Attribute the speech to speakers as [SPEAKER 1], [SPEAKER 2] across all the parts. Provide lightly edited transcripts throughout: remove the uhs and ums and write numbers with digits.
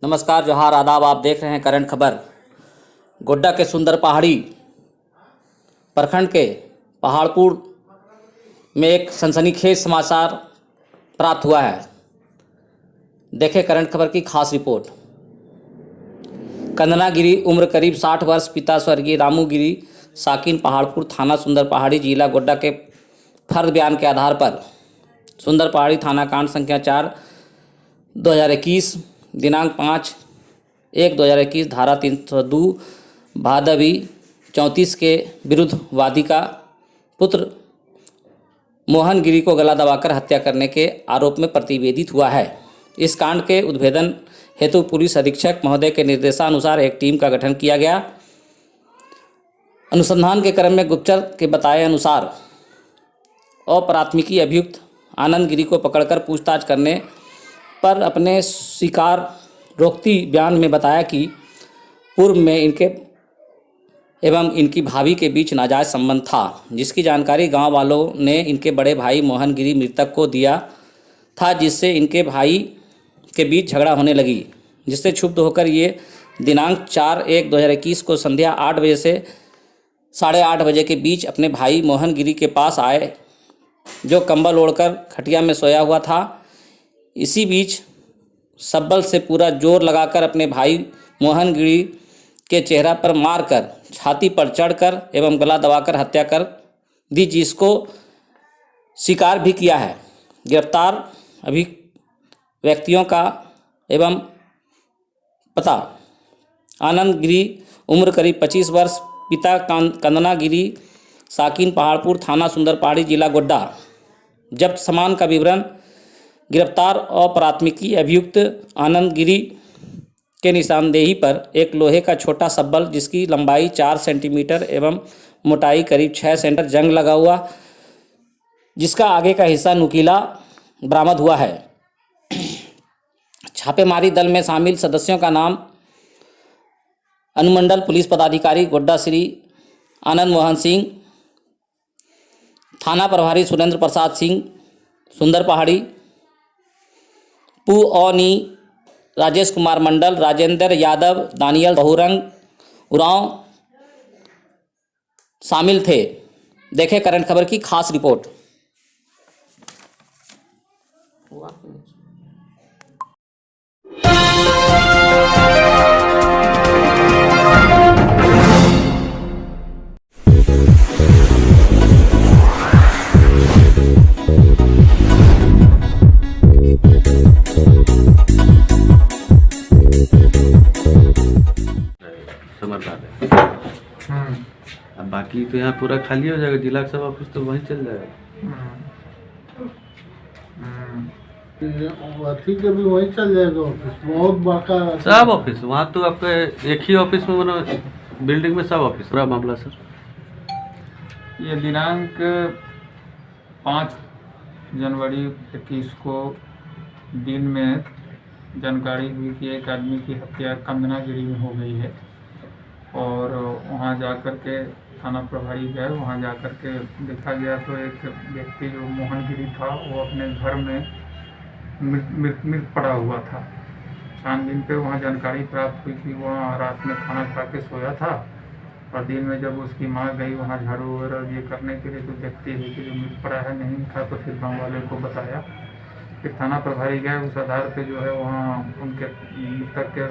[SPEAKER 1] नमस्कार, जोहार, आदाब। आप देख रहे हैं करंट खबर। गोड्डा के सुंदर पहाड़ी प्रखंड के पहाड़पुर में एक सनसनीखेज समाचार प्राप्त हुआ है। देखें करंट खबर की खास रिपोर्ट। कंदना गिरी, उम्र करीब 60 वर्ष, पिता स्वर्गीय रामू गिरी, साकिन पहाड़पुर, थाना सुंदर पहाड़ी, जिला गोड्डा के फर्द बयान के आधार पर सुंदर पहाड़ी थाना कांड संख्या 4 2021 दिनांक 5/1/2021 धारा 302 भादवी 34 के विरुद्ध वादी का पुत्र मोहन गिरी को गला दबाकर हत्या करने के आरोप में प्रतिवेदित हुआ है। इस कांड के उद्भेदन हेतु पुलिस अधीक्षक महोदय के निर्देशानुसार एक टीम का गठन किया गया। अनुसंधान के क्रम में गुप्तचर के बताए अनुसार अपराथमिकी अभियुक्त आनंद गिरी को पकड़कर पूछताछ करने पर अपने शिकार रोकती बयान में बताया कि पूर्व में इनके एवं इनकी भाभी के बीच नाजायज संबंध था, जिसकी जानकारी गांव वालों ने इनके बड़े भाई मोहन गिरी मृतक को दिया था, जिससे इनके भाई के बीच झगड़ा होने लगी, जिससे क्षुब्ध होकर ये दिनांक 4/1/2021 को संध्या 8 बजे से 8:30 बजे के बीच अपने भाई मोहन गिरी के पास आए, जो कंबल ओढ़कर खटिया में सोया हुआ था। इसी बीच सब्बल से पूरा जोर लगाकर अपने भाई मोहन गिरी के चेहरा पर मारकर, छाती पर चढ़कर एवं गला दबाकर हत्या कर दी, जिसको स्वीकार भी किया है। गिरफ्तार अभी व्यक्तियों का एवं पता: आनंद गिरी, उम्र करीब 25 वर्ष, पिता कंदना गिरी, साकिन पहाड़पुर, थाना सुंदर पहाड़ी, जिला गोड्डा। जब्त सामान का विवरण: गिरफ्तार अपराथमिकी अभियुक्त आनंद गिरी के निशानदेही पर एक लोहे का छोटा सब्बल, जिसकी लंबाई 4 सेंटीमीटर एवं मोटाई करीब 6 सेंटीमीटर, जंग लगा हुआ, जिसका आगे का हिस्सा नुकीला बरामद हुआ है। छापेमारी दल में शामिल सदस्यों का नाम: अनुमंडल पुलिस पदाधिकारी गोड्डा श्री आनंद मोहन सिंह, थाना प्रभारी सुरेंद्र प्रसाद सिंह सुंदर पहाड़ी, पुअनी राजेश कुमार मंडल, राजेंद्र यादव, दानियल बहुरंग उरांव शामिल थे। देखें करंट खबर की खास रिपोर्ट।
[SPEAKER 2] समझदार है। अब बाकी तो यहाँ पूरा खाली हो जाएगा, जिला का सब ऑफिस तो वहीं चल जाएगा।
[SPEAKER 3] ठीक है, भी वहीं चल जाएगा ऑफिस, बहुत बाका
[SPEAKER 2] सब ऑफिस वहाँ तो आपका एक ही ऑफिस में, मतलब बिल्डिंग में सब ऑफिस। पूरा मामला सर,
[SPEAKER 4] ये दिनांक 5 जनवरी 2021 को दिन में जानकारी हुई कि एक आदमी की हत्या कंदना गिरी में हो गई है, और वहाँ जाकर के थाना प्रभारी गए। वहाँ जाकर के देखा गया तो एक व्यक्ति जो मोहन गिरी था वो अपने घर में मृत पड़ा हुआ था। छानबीन पे वहाँ जानकारी प्राप्त हुई कि वहाँ रात में खाना खा के सोया था, और दिन में जब उसकी माँ गई वहाँ झाड़ू वगैरह ये करने के लिए, तो देखती है कि जो मृत पड़ा है नहीं था, तो फिर गाँव वाले को बताया। फिर थाना प्रभारी गए, उस आधार पे जो है वहाँ उनके मृतक के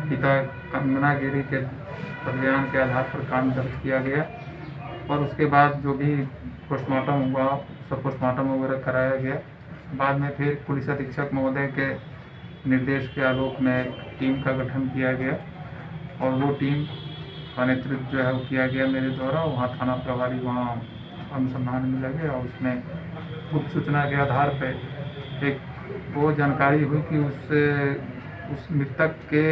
[SPEAKER 4] पिता कंदना गिरी के बयान के आधार पर कांड दर्ज किया गया, और उसके बाद जो भी पोस्टमार्टम हुआ सब पोस्टमार्टम वगैरह कराया गया। बाद में फिर पुलिस अधीक्षक महोदय के निर्देश के आलोक में एक टीम का गठन किया गया, और वो टीम का नेतृत्व जो है वो किया गया मेरे द्वारा। वहाँ थाना प्रभारी वहाँ अनुसंधान में लगे, और उसमें गुप्त सूचना के आधार पर एक वो जानकारी हुई कि उस मृतक के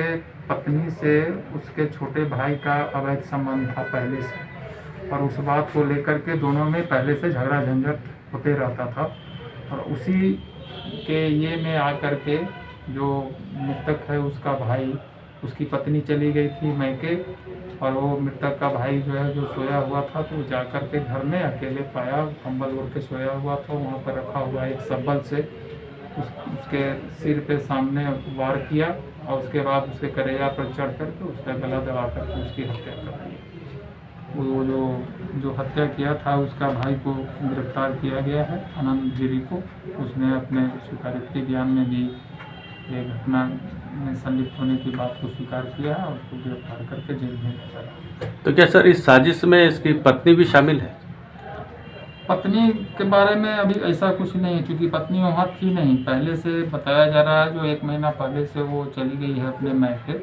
[SPEAKER 4] पत्नी से उसके छोटे भाई का अवैध संबंध था पहले से, और उस बात को लेकर के दोनों में पहले से झगड़ा झंझट होते रहता था। और उसी के ये में आकर के जो मृतक है उसका भाई, उसकी पत्नी चली गई थी मैके, और वो मृतक का भाई जो है जो सोया हुआ था, तो जाकर के घर में अकेले पाया, कंबल ओढ़ के सोया हुआ था। वहाँ पर रखा हुआ एक सब्बल से उसके सिर पे सामने वार किया और उसके बाद उसके करेजा पर चढ़ करके उसका गला दबा करके उसकी हत्या कर दी। वो जो हत्या किया था उसका भाई को गिरफ्तार किया गया है, आनंद गिरी को। उसने अपने स्वीकारोक्ति बयान में भी ये घटना में संलिप्त होने की बात को स्वीकार किया है और उसको गिरफ्तार करके जेल में भेजा।
[SPEAKER 2] तो क्या सर इस साजिश में इसकी पत्नी भी शामिल है?
[SPEAKER 4] पत्नी के बारे में अभी ऐसा कुछ नहीं है, क्योंकि पत्नी वहाँ थी नहीं। पहले से बताया जा रहा है जो 1 महीना पहले से वो चली गई है अपने मायके,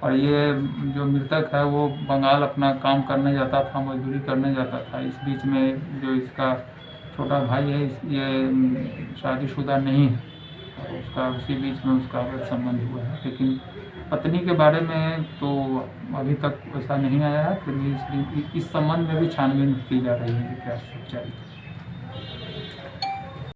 [SPEAKER 4] और ये जो मृतक है वो बंगाल अपना काम करने जाता था, मजदूरी करने जाता था। इस बीच में जो इसका छोटा भाई है ये शादीशुदा नहीं है, और उसका उसी बीच में उसका अवैध संबंध हुआ है। लेकिन पत्नी के बारे में तो अभी तक ऐसा नहीं आया है, फिर भी इस संबंध में भी छानबीन की जा रही है कि क्या सच्चाई है।